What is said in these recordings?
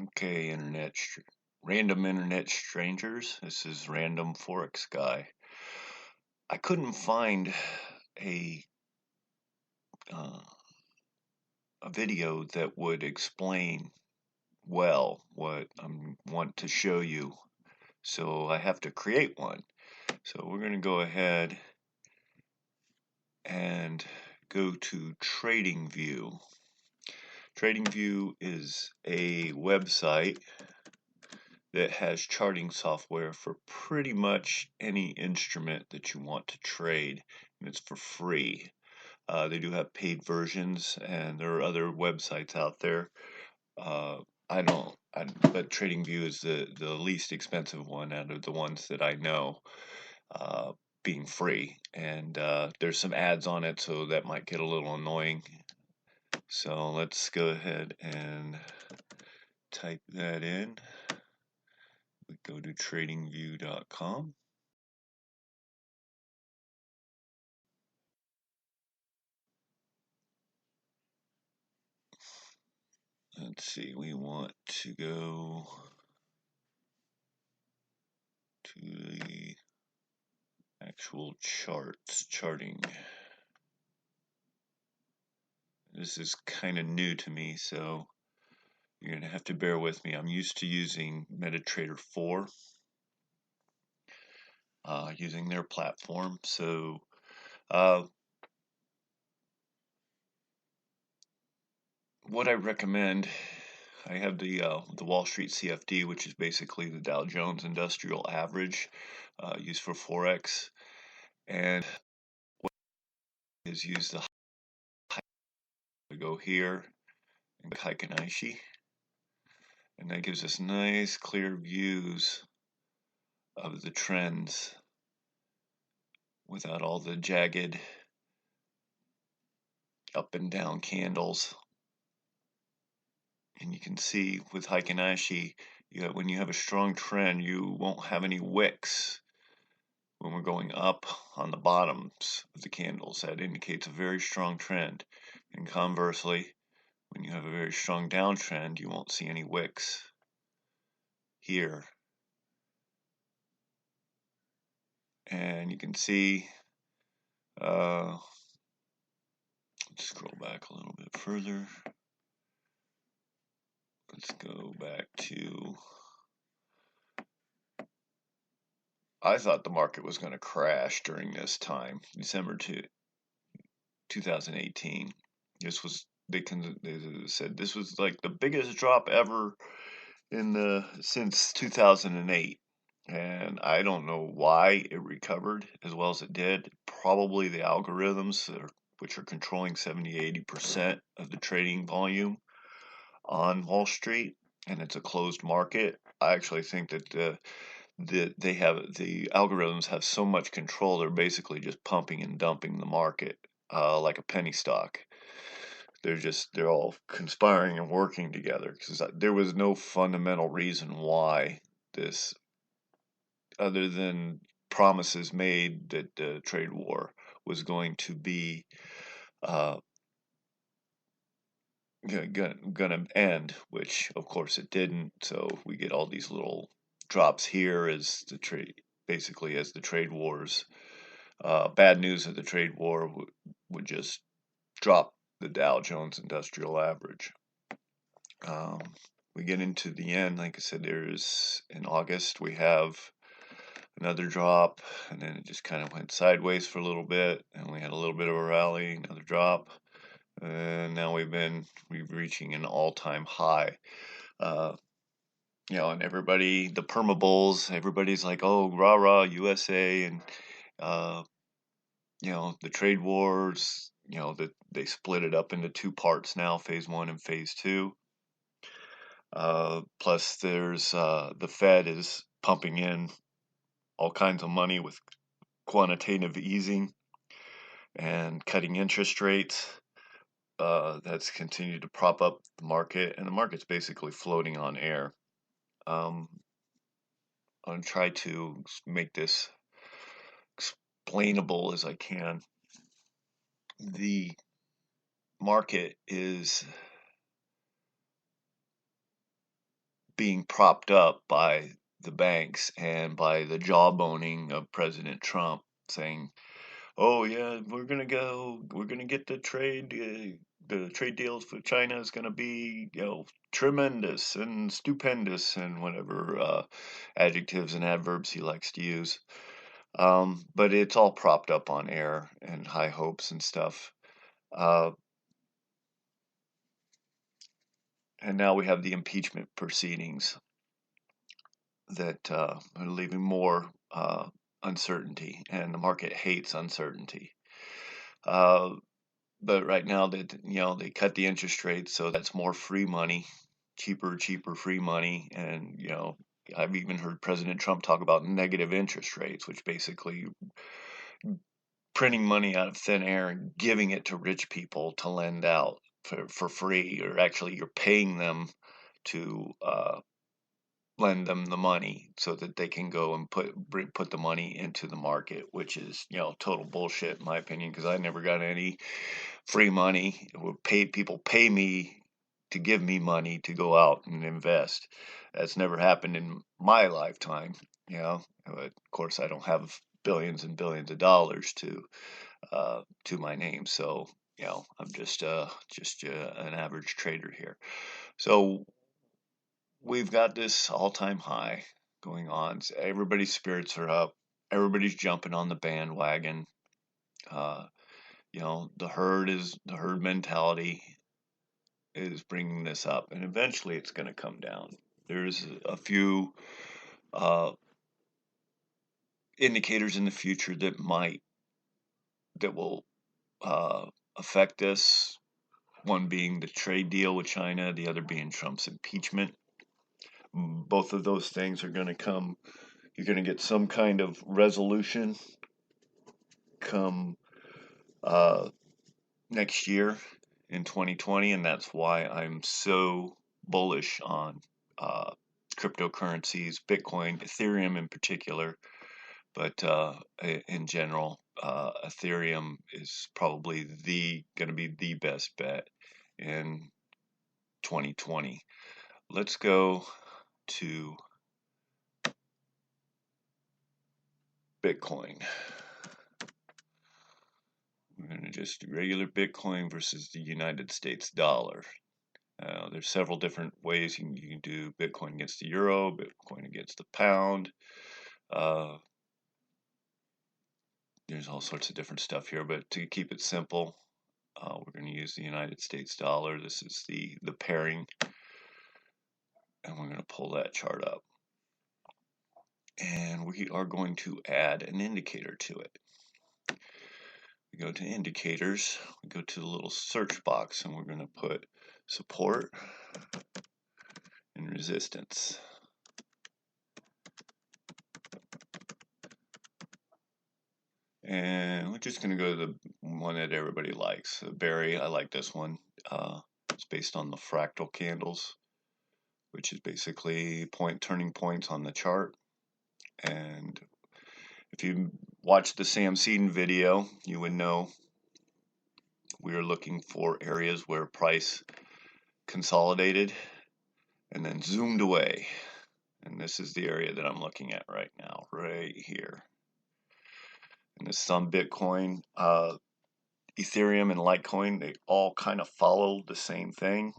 Okay, random internet strangers. This is Random Forex Guy. I couldn't find a uh, a video that would explain well what I want to show you, so I have to create one. So we're going to go ahead and go to TradingView. TradingView is a website that has charting software for pretty much any instrument that you want to trade, and it's for free. They do have paid versions, and there are other websites out there. Uh, but TradingView is the least expensive one out of the ones that I know, uh, being free. And there's some ads on it, so that might get a little annoying. So let's go ahead and type that in. We go to tradingview.com. Let's see, we want to go to the actual charting. This is kind of new to me, so you're going to have to bear with me. I'm used to using MetaTrader 4, using their platform. So what I recommend, I have the Wall Street CFD, which is basically the Dow Jones Industrial Average, used for Forex, and what is use the to go here and Heikenaishi, and that gives us nice clear views of the trends without all the jagged up and down candles. And you can see with Heikenaishi, when you have a strong trend, you won't have any wicks when we're going up on the bottoms of the candles. That indicates a very strong trend. And conversely, when you have a very strong downtrend, you won't see any wicks here. And you can see, scroll back a little bit further. Let's go back to, I thought the market was going to crash during this time, December 2018. This was, they said this was like the biggest drop ever since 2008. And I don't know why it recovered as well as it did. Probably the algorithms, which are controlling 70-80% of the trading volume on Wall Street, and it's a closed market. I actually think that the algorithms have so much control, they're basically just pumping and dumping the market, like a penny stock. They're all conspiring and working together, because there was no fundamental reason why this, other than promises made that the trade war was going to be gonna end, which of course it didn't. So we get all these little drops here as the trade wars, bad news of the trade war would just drop the Dow Jones Industrial Average. We get into the end, like I said, there's in August we have another drop, and then it just kind of went sideways for a little bit, and we had a little bit of a rally, another drop, and now we're reaching an all-time high. And everybody, the perma bulls, everybody's like, oh, rah rah USA, and the trade wars. That they split it up into two parts now, phase 1 and phase 2. Plus, there's the Fed is pumping in all kinds of money with quantitative easing and cutting interest rates. That's continued to prop up the market, and the market's basically floating on air. I'm going to try to make this explainable as I can. The market is being propped up by the banks and by the jawboning of President Trump saying, "Oh yeah, we're gonna get the trade deals with China is gonna be, tremendous and stupendous and whatever adjectives and adverbs he likes to use." But it's all propped up on air and high hopes and stuff. Uh, and now we have the impeachment proceedings that are leaving more uncertainty, and the market hates uncertainty. Uh, but right now that they cut the interest rates, so that's more free money, cheaper free money, and I've even heard President Trump talk about negative interest rates, which basically printing money out of thin air and giving it to rich people to lend out for free, or actually you're paying them to lend them the money so that they can go and put the money into the market, which is total bullshit in my opinion, because I never got any free money. People pay me to give me money to go out and invest. That's never happened in my lifetime. But of course I don't have billions and billions of dollars to my name, so I'm just an average trader here. So we've got this all-time high going on. Everybody's spirits are up. Everybody's jumping on the bandwagon. Uh, the herd mentality is bringing this up, and eventually it's going to come down. There's a few uh, indicators in the future that will affect this. One being the trade deal with China, the other being Trump's impeachment. Both of those things are going to come. You're going to get some kind of resolution come next year in 2020, and that's why I'm so bullish on cryptocurrencies, Bitcoin, Ethereum in particular, but in general, Ethereum is probably going to be the best bet in 2020. Let's go to Bitcoin. We're going to just do regular Bitcoin versus the United States dollar. There's several different ways you can do Bitcoin against the euro, Bitcoin against the pound. There's all sorts of different stuff here, but to keep it simple, we're going to use the United States dollar. This is the pairing, and we're going to pull that chart up. And we are going to add an indicator to it. We go to indicators, we go to the little search box, and we're going to put support and resistance. And we're just going to go to the one that everybody likes. Berry, I like this one. It's based on the fractal candles, which is basically turning points on the chart. And if you watch the Sam Seeden video, you would know we are looking for areas where price consolidated and then zoomed away. And this is the area that I'm looking at right now, right here. And this is on Bitcoin. Ethereum and Litecoin, they all kind of follow the same thing.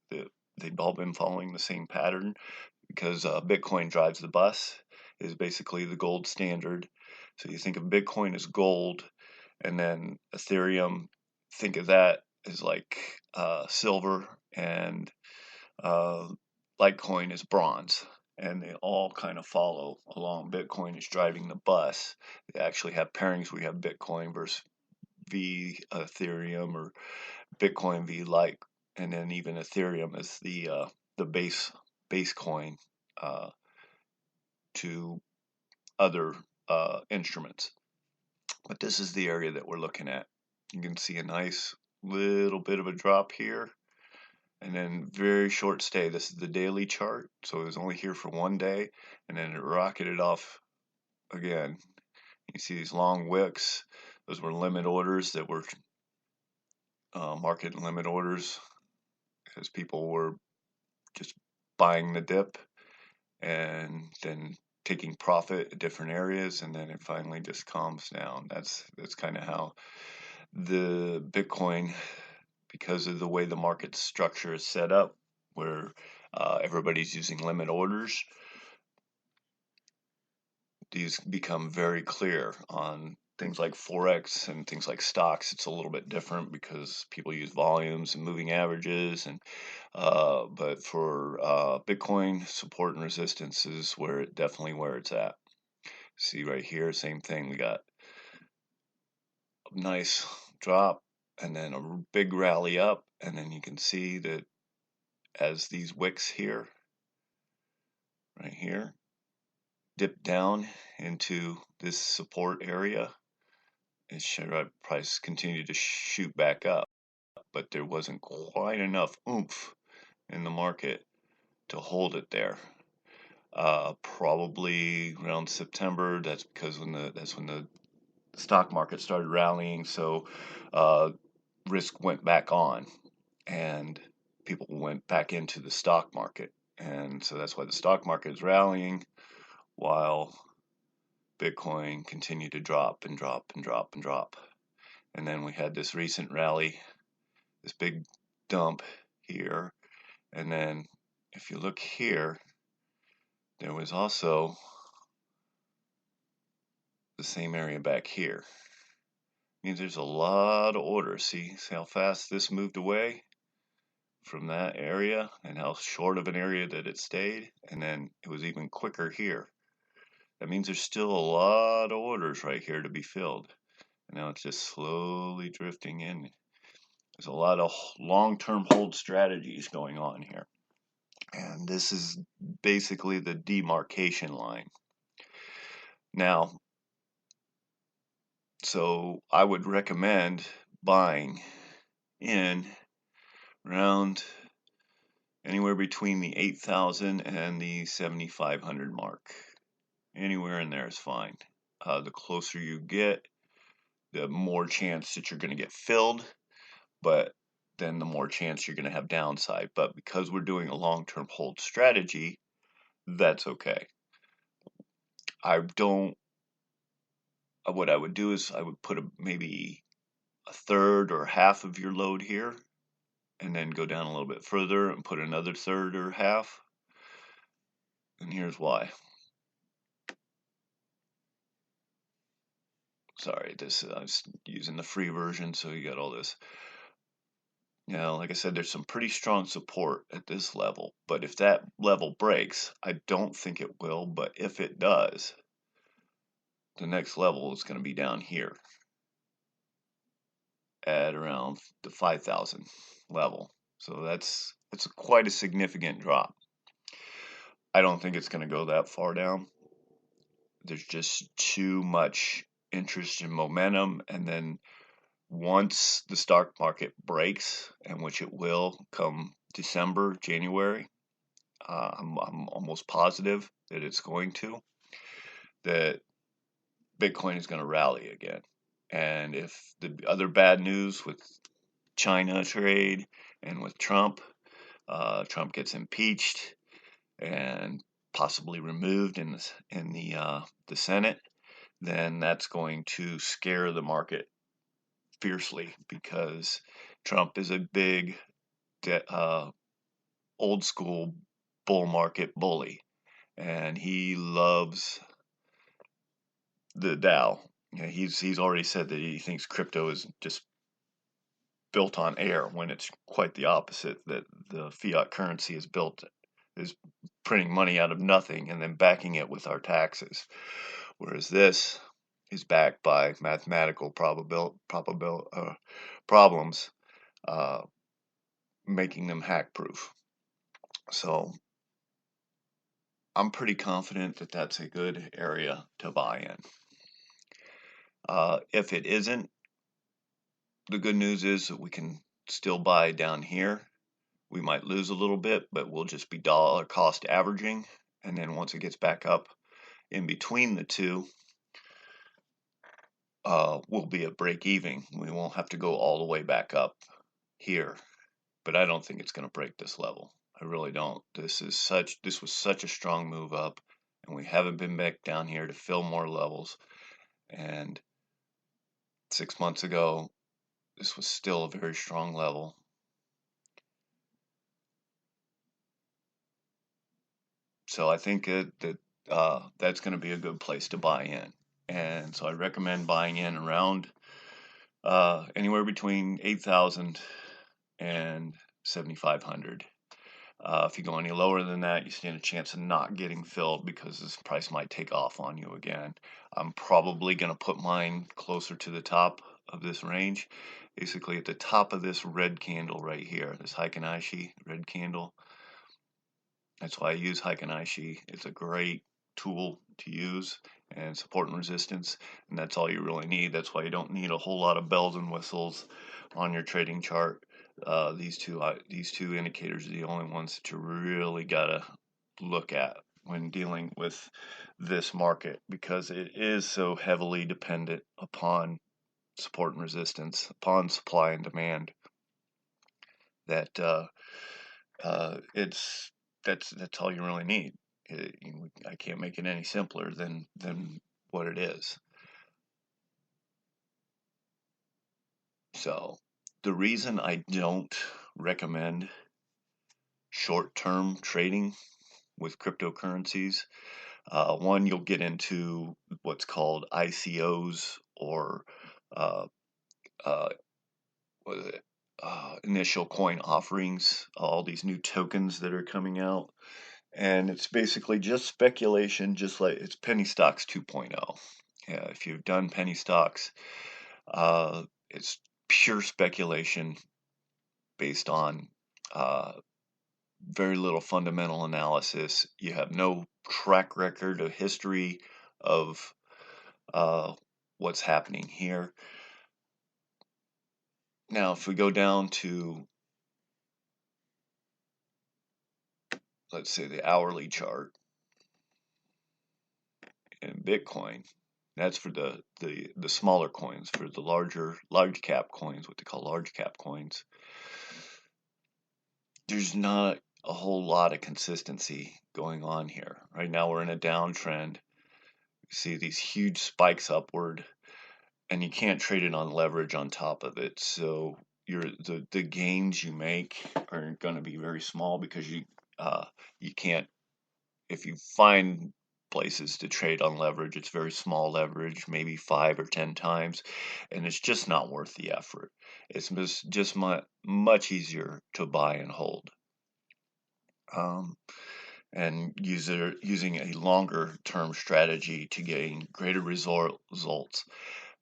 They've all been following the same pattern because Bitcoin drives the bus, is basically the gold standard. So you think of Bitcoin as gold, and then Ethereum, think of that as like silver, and Litecoin is bronze. And they all kind of follow along. Bitcoin is driving the bus. They actually have pairings where you have Bitcoin versus v Ethereum, or Bitcoin v Lite, and then even Ethereum is the base coin to other instruments. But this is the area that we're looking at. You can see a nice little bit of a drop here, and then very short stay. This is the daily chart, so it was only here for one day, and then it rocketed off again. You see these long wicks. Those were limit orders that were market limit orders, because people were just buying the dip and then taking profit at different areas, and then it finally just calms down. That's kind of how the Bitcoin, because of the way the market structure is set up, where everybody's using limit orders, these become very clear. On things like Forex and things like stocks, it's a little bit different because people use volumes and moving averages. And but for Bitcoin, support and resistance is definitely where it's at. See right here, same thing. We got a nice drop and then a big rally up, and then you can see that as these wicks here, right here, dip down into this support area, it should price continue to shoot back up, but there wasn't quite enough oomph in the market to hold it there. Probably around September. That's because that's when the stock market started rallying, so risk went back on, and people went back into the stock market, and so that's why the stock market is rallying while Bitcoin continued to drop and drop and drop and drop. And then we had this recent rally, this big dump here, and then if you look here, there was also the same area back here. Means there's a lot of orders. See how fast this moved away from that area and how short of an area that it stayed, and then it was even quicker here. That means there's still a lot of orders right here to be filled, and now it's just slowly drifting in. There's a lot of long-term hold strategies going on here, and this is basically the demarcation line. Now, so I would recommend buying in around anywhere between the 8,000 and the 7,500 mark. Anywhere in there is fine. The closer you get, the more chance that you're going to get filled, but then the more chance you're going to have downside. But because we're doing a long-term hold strategy, that's okay. What I would do is I would put maybe a third or half of your load here, and then go down a little bit further and put another third or half. And here's why. Sorry, I was using the free version, so you got all this. Now, like I said, there's some pretty strong support at this level, but if that level breaks, I don't think it will, but if it does, the next level is going to be down here at around the 5,000 level. So that's quite a significant drop. I don't think it's going to go that far down. There's just too much interest and momentum, and then once the stock market breaks, and which it will come December, January, I'm almost positive that it's going to, that Bitcoin is going to rally again. And if the other bad news with China trade and with Trump, Trump gets impeached and possibly removed in the Senate, then that's going to scare the market fiercely, because Trump is a big old school bull market bully, and he loves the Dow. You know, he's already said that he thinks crypto is just built on air, when it's quite the opposite. That the fiat currency is printing money out of nothing and then backing it with our taxes, whereas this is backed by mathematical problems, making them hack proof. So I'm pretty confident that that's a good area to buy in. If it isn't, the good news is that we can still buy down here. We might lose a little bit, but we'll just be dollar cost averaging. And then once it gets back up in between the two, we'll be at break even. We won't have to go all the way back up here, but I don't think it's going to break this level. I really don't. This was such a strong move up, and we haven't been back down here to fill more levels. And 6 months ago, this was still a very strong level. So I think that's going to be a good place to buy in. And so I recommend buying in around anywhere between 8,000 and 7,500. If you go any lower than that, you stand a chance of not getting filled because this price might take off on you again. I'm probably going to put mine closer to the top of this range, basically at the top of this red candle right here, this Heikenaishi red candle. That's why I use Heikenaishi. It's a great tool to use, and support and resistance, and that's all you really need. That's why you don't need a whole lot of bells and whistles on your trading chart. These two indicators are the only ones that you really gotta look at when dealing with this market, because it is so heavily dependent upon support and resistance, upon supply and demand, that it's that's all you really need. I can't make it any simpler than what it is. So the reason I don't recommend short-term trading with cryptocurrencies, one, you'll get into what's called ICOs, or uh, uh, what is it? Initial coin offerings, all these new tokens that are coming out. And it's basically just speculation, just like it's penny stocks 2.0. Yeah, if you've done penny stocks, it's pure speculation based on uh, very little fundamental analysis. You have no track record of history of uh, what's happening here. Now, if we go down to, let's say, the hourly chart in Bitcoin, that's for the smaller coins. For the large cap coins, what they call large cap coins, there's not a whole lot of consistency going on here. Right now we're in a downtrend. You see these huge spikes upward, and you can't trade it on leverage on top of it. So the gains you make are going to be very small, because you can't, if you find places to trade on leverage, it's very small leverage, maybe 5 or 10 times, and it's just not worth the effort. It's just much easier to buy and hold, and using a longer term strategy to gain greater results.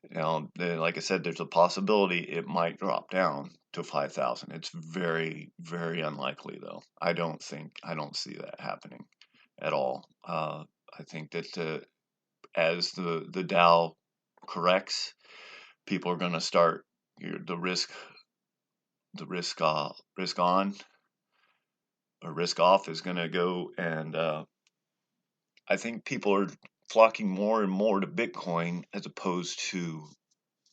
Now, like I said, there's a possibility it might drop down to 5,000. It's very, very unlikely, though. I don't see that happening at all. I think that as the Dow corrects, people are going to start the risk on or risk off is going to go, and I think people are flocking more and more to Bitcoin as opposed to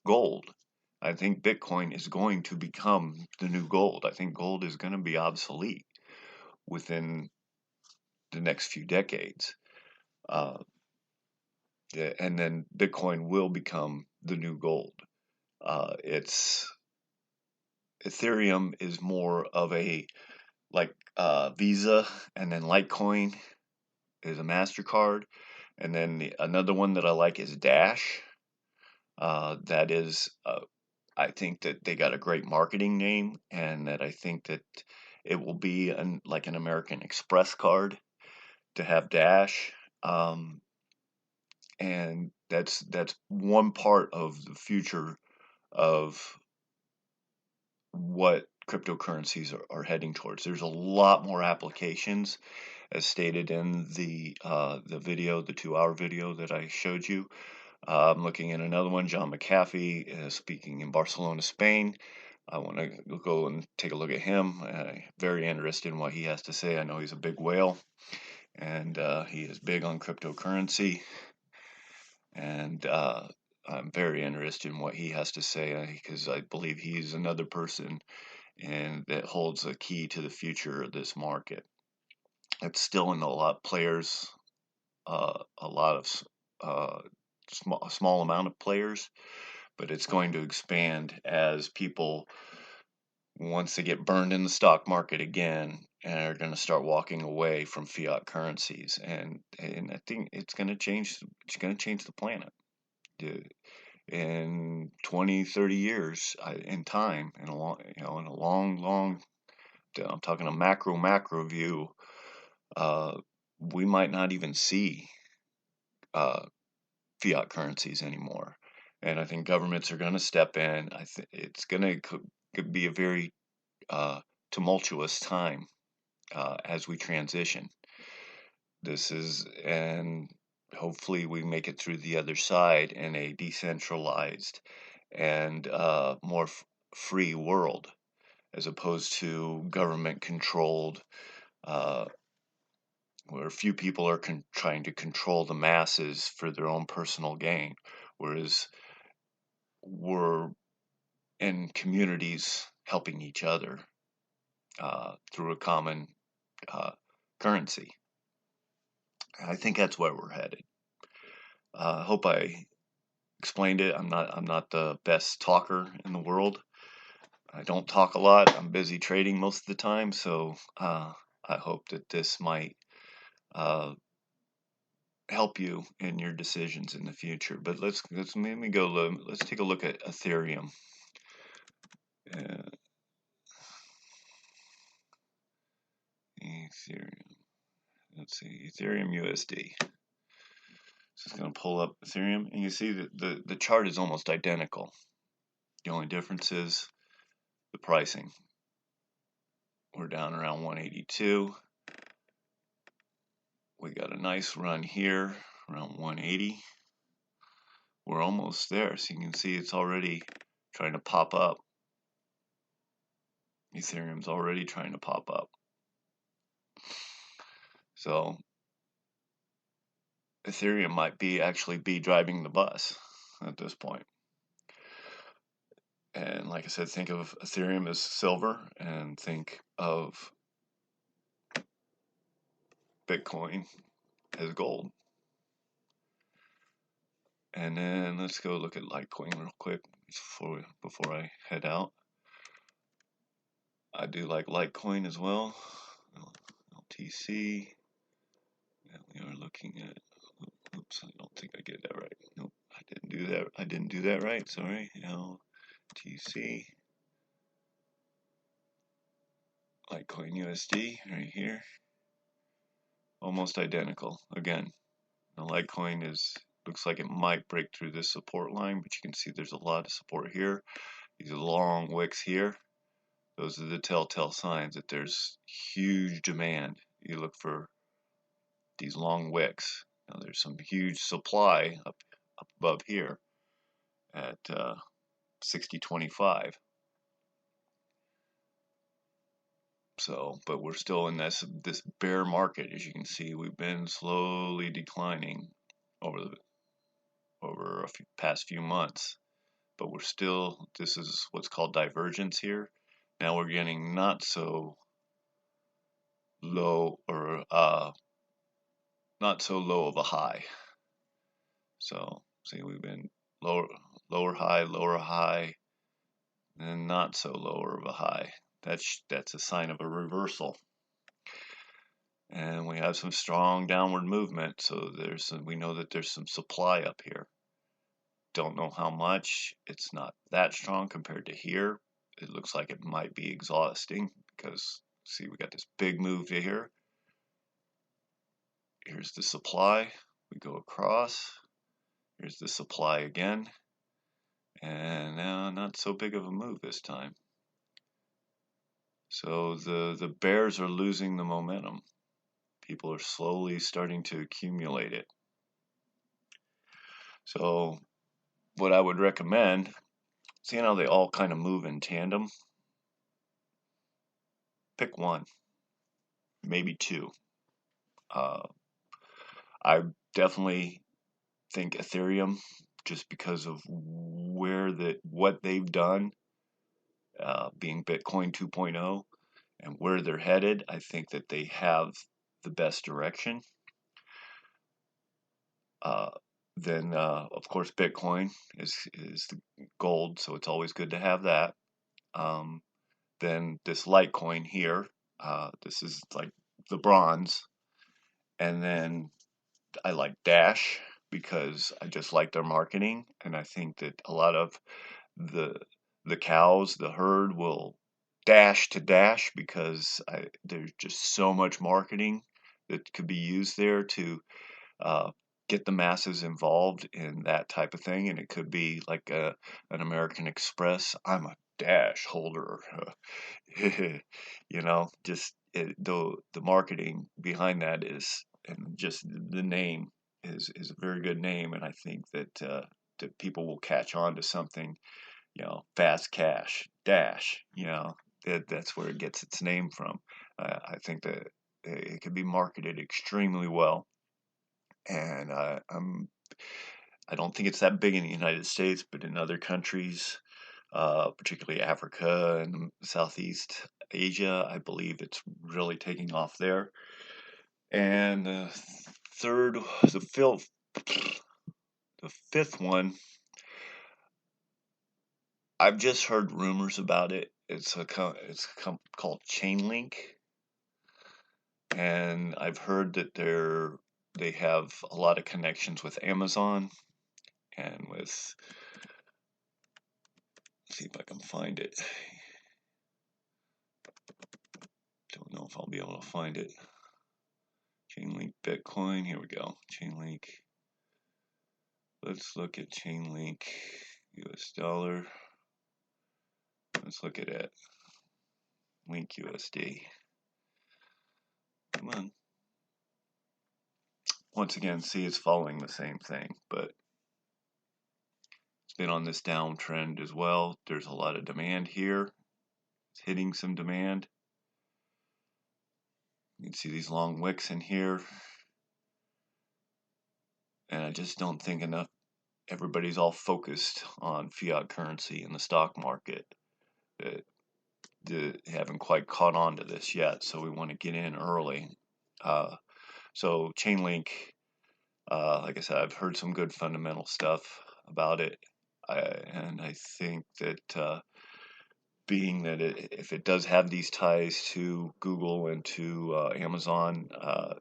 gold. I think Bitcoin is going to become the new gold. I think gold is going to be obsolete within the next few decades. Uh, and then Bitcoin will become the new gold. It's Ethereum is more of a like Visa, and then Litecoin is a MasterCard, and then another one that I like is Dash. That is, I think that they got a great marketing name, and that I think that it will be like an American Express card to have Dash. And that's one part of the future of what cryptocurrencies are heading towards. There's a lot more applications, as stated in the video, the 2-hour video that I showed you. I'm looking at another one. John McAfee is speaking in Barcelona, Spain. I want to go and take a look at him. Very interested in what he has to say. I know he's a big whale, and he is big on cryptocurrency. And I'm very interested in what he has to say, because I believe he's another person and that holds a key to the future of this market. It's still in a lot players, a lot of a small amount of players, but it's going to expand as people, once they get burned in the stock market again, and are going to start walking away from fiat currencies, and I think it's going to change. It's going to change the planet. In 20, 30 years in time, in a long, in a long, I'm talking a macro view, uh, we might not even see uh, fiat currencies anymore. And I think governments are going to step in. I think it's going to be a very uh, tumultuous time as we transition. And hopefully we make it through the other side in a decentralized and more free world, as opposed to government controlled, uh, where few people are trying to control the masses for their own personal gain, whereas we're in communities helping each other through a common uh, currency. I think that's where we're headed. I hope I explained it. I'm not the best talker in the world. I don't talk a lot. I'm busy trading most of the time, so I hope that this might uh, help you in your decisions in the future. But let's maybe go. Let's take a look at Ethereum. Uh, Ethereum. Let's see, Ethereum USD. So it's going to pull up Ethereum, and you see that the chart is almost identical. The only difference is the pricing. We're down around 182. We got a nice run here around 180. We're almost there, so you can see it's already trying to pop up. Ethereum's already trying to pop up. So Ethereum might actually be driving the bus at this point. And like I said, think of Ethereum as silver and think of Bitcoin as gold. And then let's go look at Litecoin real quick before I head out. I do like Litecoin as well. LTC. And we are looking at. Oops, I don't think I get that right. Nope, I didn't do that. I didn't do that right. Sorry. LTC. Litecoin USD right here. Almost identical. Again, the Litecoin looks like it might break through this support line, but you can see there's a lot of support here. These long wicks here. Those are the telltale signs that there's huge demand. You look for these long wicks. Now there's some huge supply up above here at 60.25. So, but we're still in this bear market. As you can see, we've been slowly declining over a past few months. But we're still, this is what's called divergence here. Now we're getting not so low, or not so low of a high. So see, we've been lower high, and not so lower of a high. That's a sign of a reversal. And we have some strong downward movement, so we know that there's some supply up here. Don't know how much. It's not that strong compared to here. It looks like it might be exhausting because see, we got this big move to here. Here's the supply. We go across. Here's the supply again. And now not so big of a move this time. So the bears are losing the momentum. People are slowly starting to accumulate it. So what I would recommend, seeing how they all kind of move in tandem, pick one, maybe two. I definitely think Ethereum, just because of what they've done being Bitcoin 2.0 and where they're headed, I think that they have the best direction. Then, of course, Bitcoin is the gold, so it's always good to have that. Then this Litecoin here, this is like the bronze. And then I like Dash because I just like their marketing, and I think that a lot of the the cows, the herd will dash to Dash because there's just so much marketing that could be used there to uh, get the masses involved in that type of thing. And it could be like an American Express. I'm a Dash holder. Just the marketing behind that is, and just the name is a very good name, and I think that people will catch on to something. Fast cash Dash. That's where it gets its name from. I think that it can be marketed extremely well, and I don't think it's that big in the United States, but in other countries, particularly Africa and Southeast Asia, I believe it's really taking off there. And third, the fifth, the fifth one, I've just heard rumors about it. It's called Chainlink, and I've heard that they have a lot of connections with Amazon and with. Let's see if I can find it. Don't know if I'll be able to find it. Chainlink Bitcoin. Here we go. Chainlink. Let's look at Chainlink US dollar. Let's look at it. Link USD. Come on. Once again, see, it's following the same thing, but it's been on this downtrend as well. There's a lot of demand here. It's hitting some demand. You can see these long wicks in here. And I just don't think enough. Everybody's all focused on fiat currency in the stock market. They haven't quite caught on to this yet, so we want to get in early. So Chainlink, like I said, I've heard some good fundamental stuff about it, and I think that being that if it does have these ties to Google and to Amazon,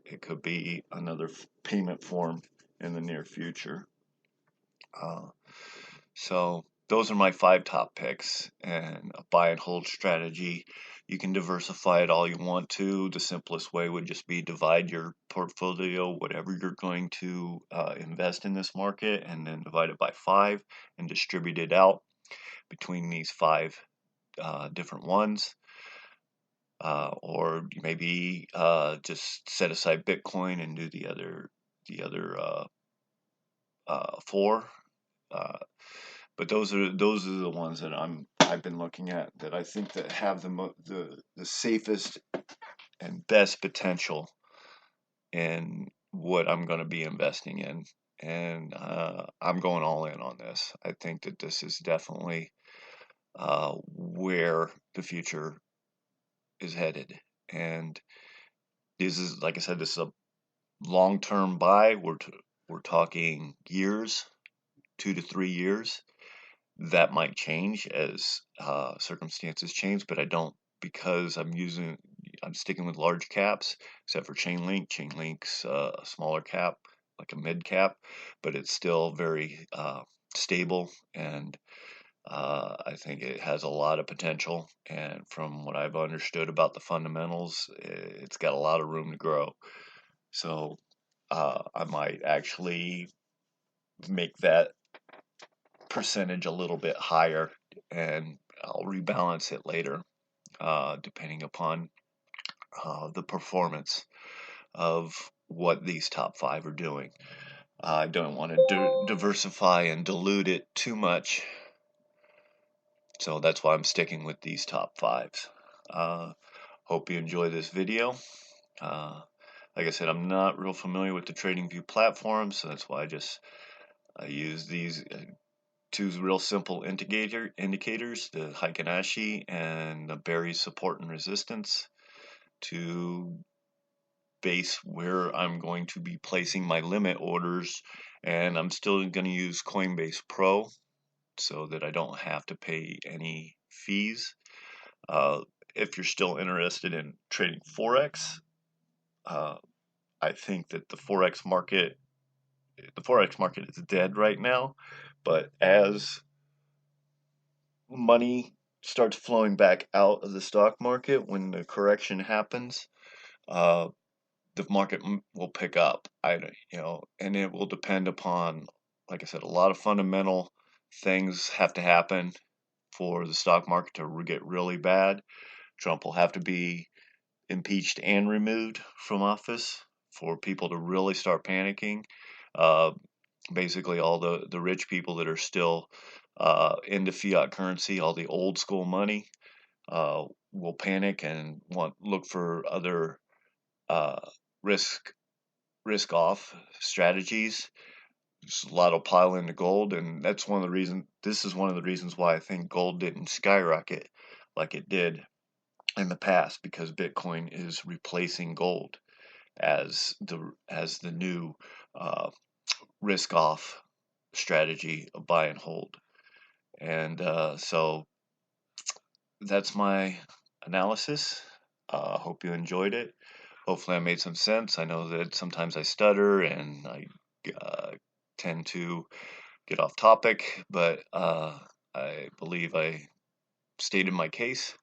it could be another payment form in the near future. So those are my 5 top picks, and a buy and hold strategy. You can diversify it all you want to. The simplest way would just be divide your portfolio, whatever you're going to invest in this market, and then divide it by 5 and distribute it out between these 5 different ones. Or maybe just set aside Bitcoin and do the other 4. But those are the ones that I've been looking at that I think that have the safest and best potential in what I'm going to be investing in, and I'm going all in on this. I think that this is definitely where the future is headed, and this is, like I said, this is a long-term buy. We're talking years, 2 to 3 years. That might change as circumstances change, but I don't, because I'm sticking with large caps, except for Chainlink. Chainlink's a smaller cap, like a mid cap, but it's still very stable, and I think it has a lot of potential. And from what I've understood about the fundamentals, it's got a lot of room to grow. So I might actually make that percentage a little bit higher, and I'll rebalance it later, depending upon the performance of what these top 5 are doing. I don't want to diversify and dilute it too much, so that's why I'm sticking with these top 5s. Hope you enjoy this video. Like I said, I'm not real familiar with the TradingView platform, so that's why I use these two real simple indicators, the Heikin-Ashi and the Berry support and resistance, to base where I'm going to be placing my limit orders. And I'm still going to use Coinbase Pro so that I don't have to pay any fees. If you're still interested in trading Forex, I think that the Forex market is dead right now. But as money starts flowing back out of the stock market when the correction happens, uh, the market will pick up. And it will depend upon, like I said, a lot of fundamental things have to happen for the stock market to get really bad. Trump will have to be impeached and removed from office for people to really start panicking. Uh, Basically, all the rich people that are still into fiat currency, all the old school money, will panic and look for other uh, risk risk off strategies. Just a lot will pile into gold, and that's one of the reasons. This is one of the reasons why I think gold didn't skyrocket like it did in the past, because Bitcoin is replacing gold as the new uh, risk off strategy of buy and hold. And so that's my analysis. Hope you enjoyed it. Hopefully, I made some sense. I know that sometimes I stutter and I uh, tend to get off topic, but I believe I stated my case,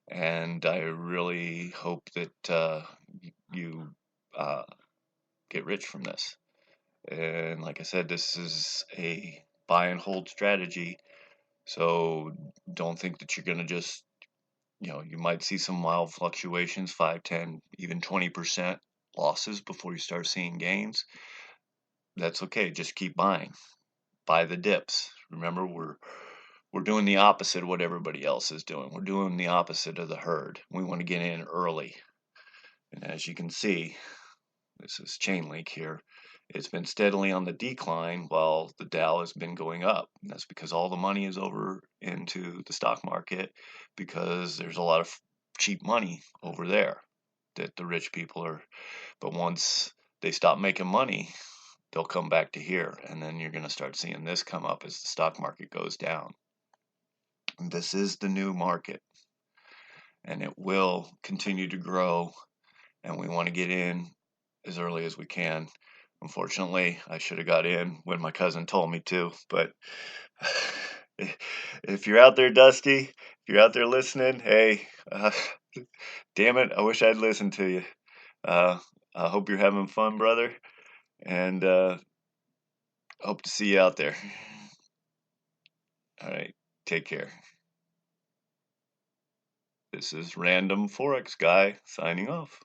and I really hope that you uh, get rich from this. And like I said, this is a buy and hold strategy, so don't think that you're going to just, you might see some mild fluctuations, 5, 10, even 20% losses before you start seeing gains. That's okay. Just keep buying. Buy the dips. Remember, we're doing the opposite of what everybody else is doing. We're doing the opposite of the herd. We want to get in early. And as you can see, this is chain link here. It's been steadily on the decline while the Dow has been going up. And that's because all the money is over into the stock market, because there's a lot of cheap money over there that the rich people are. But once they stop making money, they'll come back to here. And then you're going to start seeing this come up as the stock market goes down. And this is the new market, and it will continue to grow. And we want to get in as early as we can. Unfortunately, I should have got in when my cousin told me to, but if you're out there, Dusty, if you're out there listening, hey, damn it, I wish I'd listened to you. I hope you're having fun, brother, and hope to see you out there. All right, take care. This is Random Forex Guy signing off.